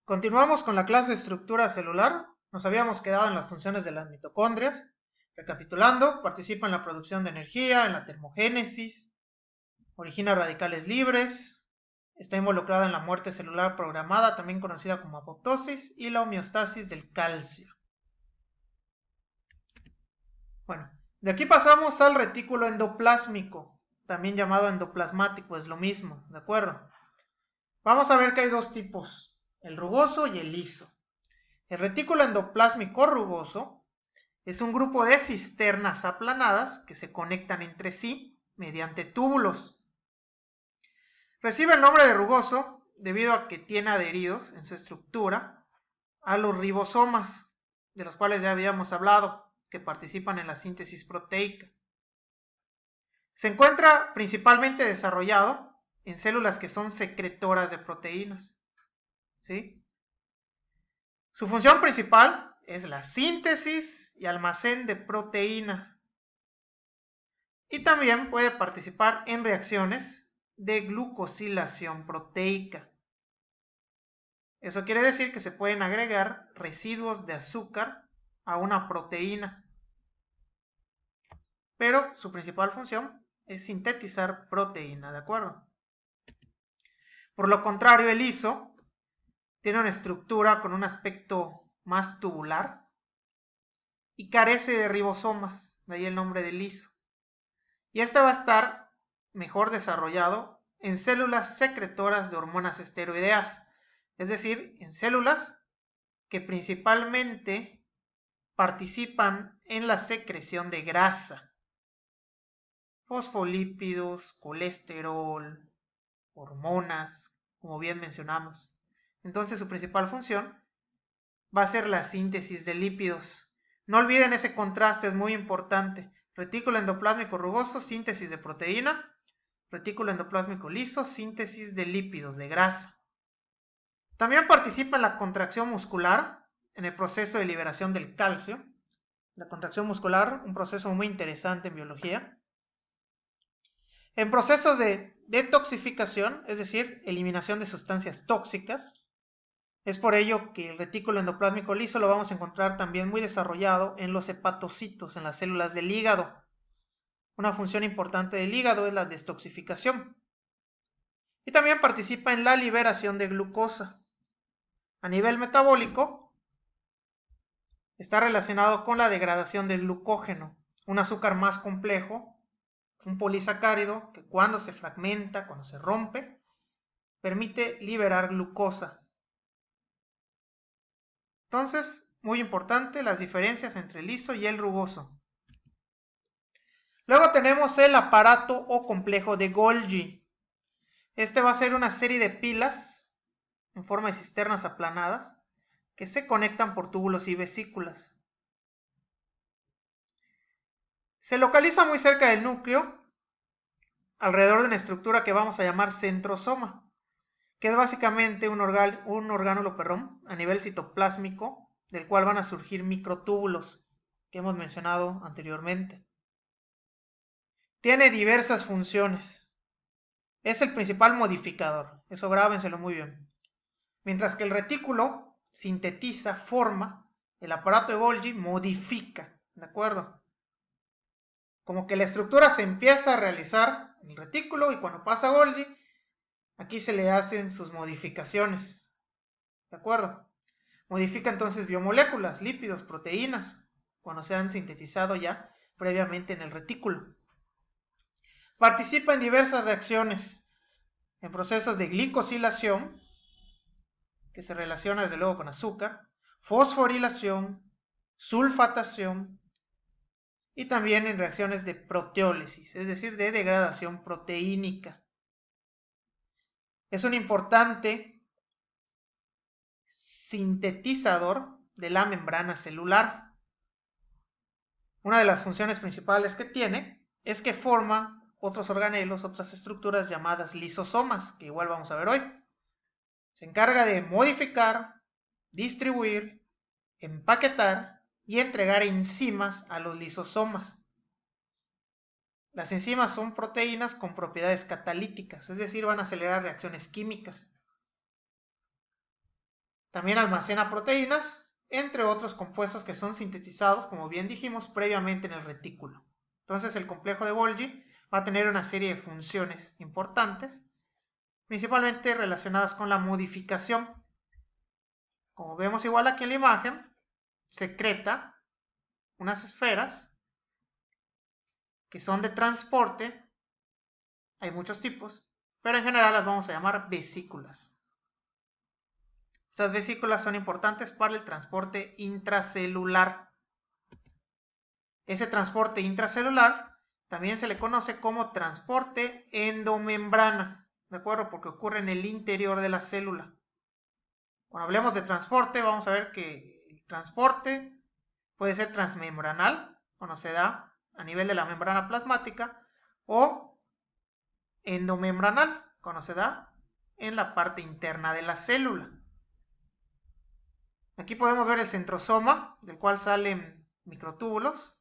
Continuamos con la clase de estructura celular. Nos habíamos quedado en las funciones de las mitocondrias. Recapitulando, participa en la producción de energía, en la termogénesis, origina radicales libres, está involucrada en la muerte celular programada, también conocida como apoptosis, y la homeostasis del calcio. Bueno, de aquí pasamos al retículo endoplásmico, también llamado endoplasmático, es lo mismo, ¿de acuerdo? Vamos a ver que hay dos tipos, el rugoso y el liso. El retículo endoplásmico rugoso es un grupo de cisternas aplanadas que se conectan entre sí mediante túbulos. Recibe el nombre de rugoso debido a que tiene adheridos en su estructura a los ribosomas, de los cuales ya habíamos hablado, que participan en la síntesis proteica. Se encuentra principalmente desarrollado en células que son secretoras de proteínas, ¿sí? Su función principal es la síntesis y almacén de proteína. Y también puede participar en reacciones de glucosilación proteica. Eso quiere decir que se pueden agregar residuos de azúcar a una proteína. Pero su principal función es sintetizar proteína, ¿de acuerdo? Por lo contrario, el liso tiene una estructura con un aspecto más tubular y carece de ribosomas, de ahí el nombre de liso. Y este va a estar mejor desarrollado en células secretoras de hormonas esteroideas, es decir, en células que principalmente participan en la secreción de grasa, fosfolípidos, colesterol, hormonas, como bien mencionamos. Entonces su principal función va a ser la síntesis de lípidos. No olviden ese contraste, es muy importante. Retículo endoplásmico rugoso, síntesis de proteína. Retículo endoplásmico liso, síntesis de lípidos, de grasa. También participa en la contracción muscular, en el proceso de liberación del calcio. La contracción muscular, un proceso muy interesante en biología. En procesos de detoxificación, es decir, eliminación de sustancias tóxicas. Es por ello que el retículo endoplásmico liso lo vamos a encontrar también muy desarrollado en los hepatocitos, en las células del hígado. Una función importante del hígado es la detoxificación. Y también participa en la liberación de glucosa. A nivel metabólico, está relacionado con la degradación del glucógeno, un azúcar más complejo, un polisacárido que cuando se fragmenta, cuando se rompe, permite liberar glucosa. Entonces, muy importante las diferencias entre el liso y el rugoso. Luego tenemos el aparato o complejo de Golgi. Este va a ser una serie de pilas en forma de cisternas aplanadas que se conectan por túbulos y vesículas. Se localiza muy cerca del núcleo, alrededor de una estructura que vamos a llamar centrosoma, que es básicamente un orgánulo a nivel citoplásmico, del cual van a surgir microtúbulos, que hemos mencionado anteriormente. Tiene diversas funciones. Es el principal modificador, eso grábenselo muy bien. Mientras que el retículo sintetiza, forma, el aparato de Golgi modifica, ¿de acuerdo? Como que la estructura se empieza a realizar en el retículo y cuando pasa a Golgi, aquí se le hacen sus modificaciones, ¿de acuerdo? Modifica entonces biomoléculas, lípidos, proteínas, cuando se han sintetizado ya previamente en el retículo. Participa en diversas reacciones, en procesos de glicosilación, que se relaciona desde luego con azúcar, fosforilación, sulfatación y también en reacciones de proteólisis, es decir, de degradación proteínica. Es un importante sintetizador de la membrana celular. Una de las funciones principales que tiene es que forma otros organelos, otras estructuras llamadas lisosomas, que igual vamos a ver hoy. Se encarga de modificar, distribuir, empaquetar y entregar enzimas a los lisosomas. Las enzimas son proteínas con propiedades catalíticas, es decir, van a acelerar reacciones químicas. También almacena proteínas, entre otros compuestos que son sintetizados, como bien dijimos, previamente en el retículo. Entonces el complejo de Golgi va a tener una serie de funciones importantes, principalmente relacionadas con la modificación. Como vemos igual aquí en la imagen, secreta unas esferas que son de transporte. Hay muchos tipos, pero en general las vamos a llamar vesículas. Estas vesículas son importantes para el transporte intracelular. Ese transporte intracelular también se le conoce como transporte endomembrana, ¿de acuerdo? Porque ocurre en el interior de la célula. Cuando hablemos de transporte, vamos a ver que el transporte puede ser transmembranal, cuando se da a nivel de la membrana plasmática, o endomembranal, cuando se da en la parte interna de la célula. Aquí podemos ver el centrosoma, del cual salen microtúbulos,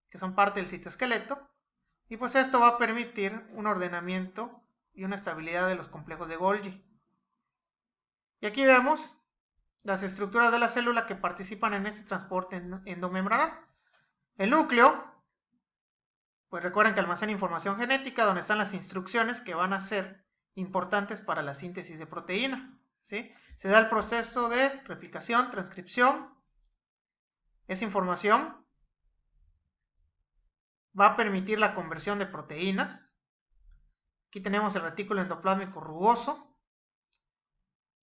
que son parte del citoesqueleto, y pues esto va a permitir un ordenamiento y una estabilidad de los complejos de Golgi. Y aquí vemos las estructuras de la célula que participan en este transporte endomembranal. El núcleo, pues recuerden que almacena información genética donde están las instrucciones que van a ser importantes para la síntesis de proteína, ¿sí? Se da el proceso de replicación, transcripción. Esa información va a permitir la conversión de proteínas. Aquí tenemos el retículo endoplásmico rugoso,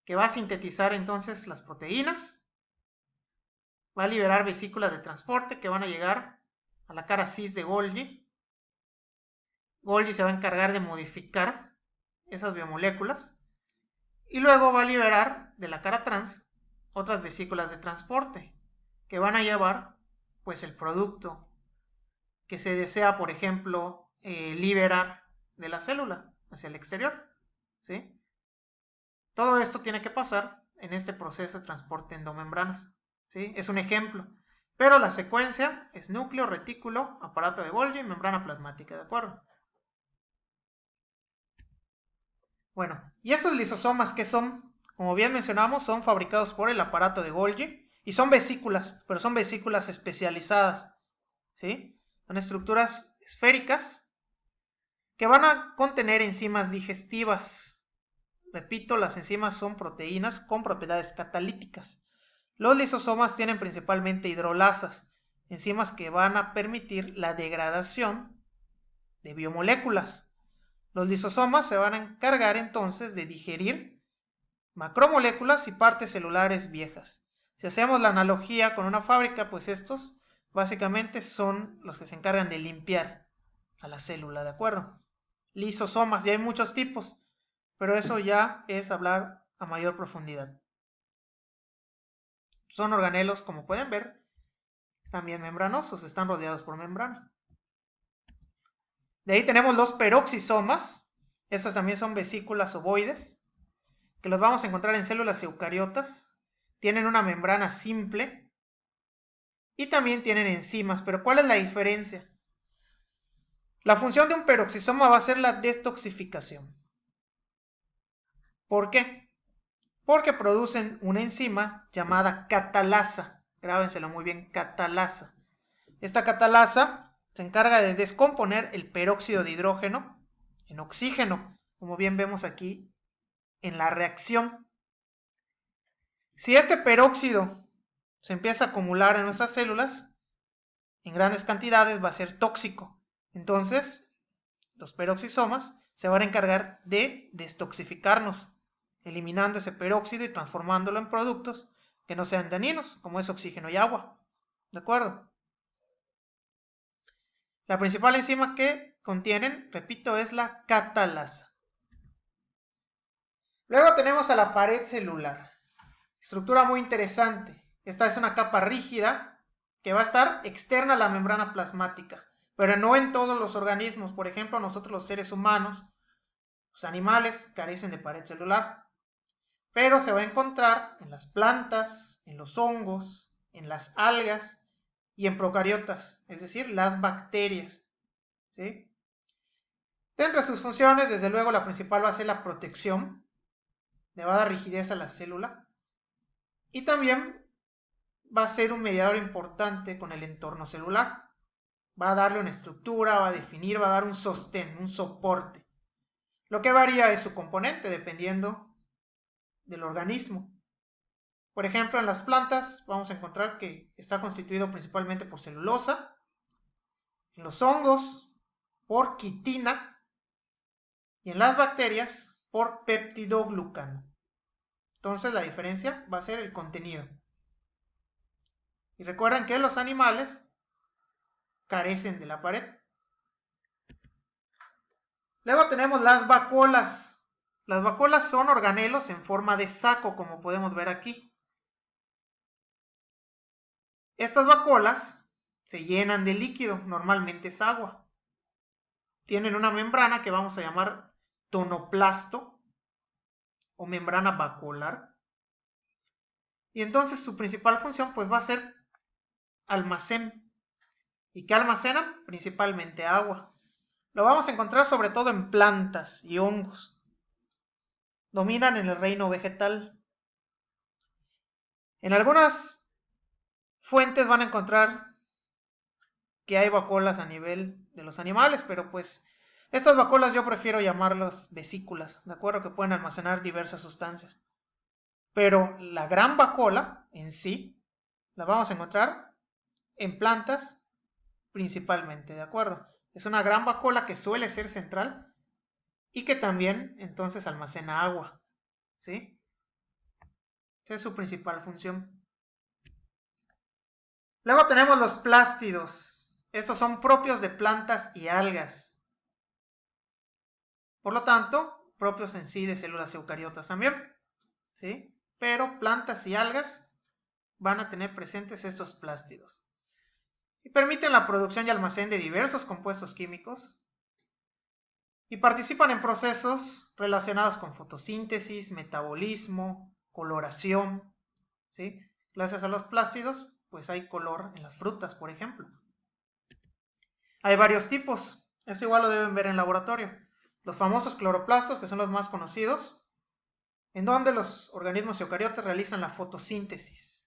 que va a sintetizar entonces las proteínas. Va a liberar vesículas de transporte que van a llegar a la cara cis de Golgi. Golgi se va a encargar de modificar esas biomoléculas. Y luego va a liberar de la cara trans otras vesículas de transporte que van a llevar pues el producto que se desea, por ejemplo, liberar de la célula hacia el exterior, ¿sí? Todo esto tiene que pasar en este proceso de transporte endomembranas, ¿sí? Es un ejemplo, pero la secuencia es núcleo, retículo, aparato de Golgi, membrana plasmática, ¿de acuerdo? Bueno, y estos lisosomas, ¿qué son? Como bien mencionamos, son fabricados por el aparato de Golgi y son vesículas, pero son vesículas especializadas, ¿sí? Son estructuras esféricas que van a contener enzimas digestivas. Repito, las enzimas son proteínas con propiedades catalíticas. Los lisosomas tienen principalmente hidrolasas, enzimas que van a permitir la degradación de biomoléculas. Los lisosomas se van a encargar entonces de digerir macromoléculas y partes celulares viejas. Si hacemos la analogía con una fábrica, pues estos básicamente son los que se encargan de limpiar a la célula, ¿de acuerdo? Lisosomas, y hay muchos tipos, pero eso ya es hablar a mayor profundidad. Son organelos, como pueden ver, también membranosos, están rodeados por membrana. De ahí tenemos los peroxisomas. Estas también son vesículas ovoides, que los vamos a encontrar en células eucariotas. Tienen una membrana simple y también tienen enzimas. Pero ¿cuál es la diferencia? La función de un peroxisoma va a ser la detoxificación. ¿Por qué? Porque producen una enzima llamada catalasa. Grábenselo muy bien, catalasa. Esta catalasa se encarga de descomponer el peróxido de hidrógeno en oxígeno, como bien vemos aquí en la reacción. Si este peróxido se empieza a acumular en nuestras células en grandes cantidades, va a ser tóxico. Entonces, los peroxisomas se van a encargar de destoxificarnos, eliminando ese peróxido y transformándolo en productos que no sean dañinos, como es oxígeno y agua. ¿De acuerdo? La principal enzima que contienen, repito, es la catalasa. Luego tenemos a la pared celular. Estructura muy interesante. Esta es una capa rígida que va a estar externa a la membrana plasmática, pero no en todos los organismos. Por ejemplo, nosotros los seres humanos, los animales carecen de pared celular, pero se va a encontrar en las plantas, en los hongos, en las algas y en procariotas, es decir, las bacterias, ¿sí? Dentro de sus funciones, desde luego, la principal va a ser la protección, le va a dar rigidez a la célula, Y también va a ser un mediador importante con el entorno celular. Va a darle una estructura, va a definir, va a dar un sostén, un soporte. Lo que varía es su componente dependiendo del organismo. Por ejemplo, en las plantas vamos a encontrar que está constituido principalmente por celulosa, en los hongos por quitina y en las bacterias por peptidoglucano. Entonces la diferencia va a ser el contenido. Y recuerden que los animales carecen de la pared. Luego tenemos las vacuolas. Las vacuolas son organelos en forma de saco, como podemos ver aquí. Estas vacuolas se llenan de líquido, normalmente es agua. Tienen una membrana que vamos a llamar tonoplasto o membrana vacuolar. Y entonces su principal función pues va a ser almacén. ¿Y qué almacenan? Principalmente agua. Lo vamos a encontrar sobre todo en plantas y hongos. Dominan en el reino vegetal. En algunas fuentes van a encontrar que hay vacuolas a nivel de los animales, pero pues estas vacuolas yo prefiero llamarlas vesículas, ¿de acuerdo? Que pueden almacenar diversas sustancias. Pero la gran vacuola en sí la vamos a encontrar en plantas principalmente, ¿de acuerdo? Es una gran vacuola que suele ser central y que también entonces almacena agua, ¿sí? Esa es su principal función. Luego tenemos los plástidos. Estos son propios de plantas y algas. Por lo tanto, propios en sí de células eucariotas también, ¿sí? Pero plantas y algas van a tener presentes estos plástidos. Y permiten la producción y almacén de diversos compuestos químicos y participan en procesos relacionados con fotosíntesis, metabolismo, coloración, ¿sí? Gracias a los plástidos, pues hay color en las frutas, por ejemplo. Hay varios tipos, eso igual lo deben ver en laboratorio. Los famosos cloroplastos, que son los más conocidos, en donde los organismos eucariotas realizan la fotosíntesis.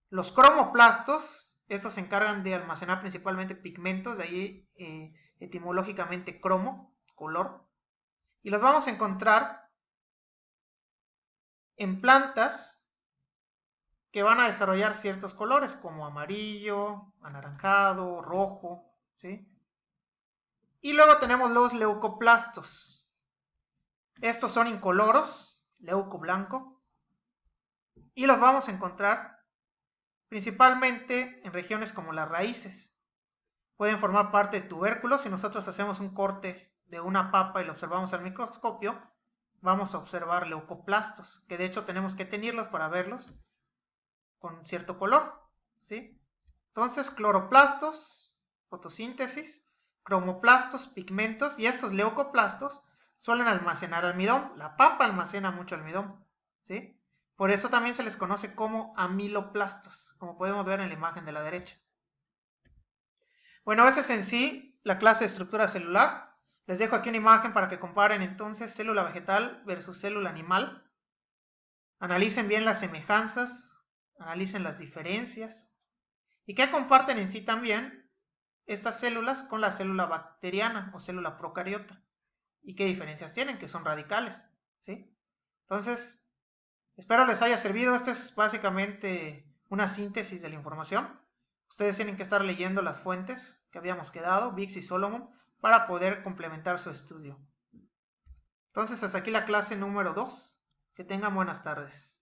Los cromoplastos, esos se encargan de almacenar principalmente pigmentos, de ahí etimológicamente cromo, color, y los vamos a encontrar en plantas que van a desarrollar ciertos colores, como amarillo, anaranjado, rojo, ¿sí? Y luego tenemos los leucoplastos. Estos son incoloros, leuco blanco, y los vamos a encontrar principalmente en regiones como las raíces. Pueden formar parte de tubérculos. Si nosotros hacemos un corte de una papa y lo observamos al microscopio, vamos a observar leucoplastos, que de hecho tenemos que tenerlos para verlos con cierto color, ¿sí? Entonces, cloroplastos, fotosíntesis, cromoplastos, pigmentos, y estos leucoplastos suelen almacenar almidón. La papa almacena mucho almidón, ¿sí? Por eso también se les conoce como amiloplastos, como podemos ver en la imagen de la derecha. Bueno, esa es en sí la clase de estructura celular. Les dejo aquí una imagen para que comparen entonces célula vegetal versus célula animal. Analicen bien las semejanzas, analicen las diferencias y qué comparten en sí también estas células con la célula bacteriana o célula procariota y qué diferencias tienen, que son radicales, ¿sí? Entonces, espero les haya servido. Esto es básicamente una síntesis de la información. Ustedes tienen que estar leyendo las fuentes que habíamos quedado, Biggs y Solomon, para poder complementar su estudio. Entonces, hasta aquí la clase número 2. Que tengan buenas tardes.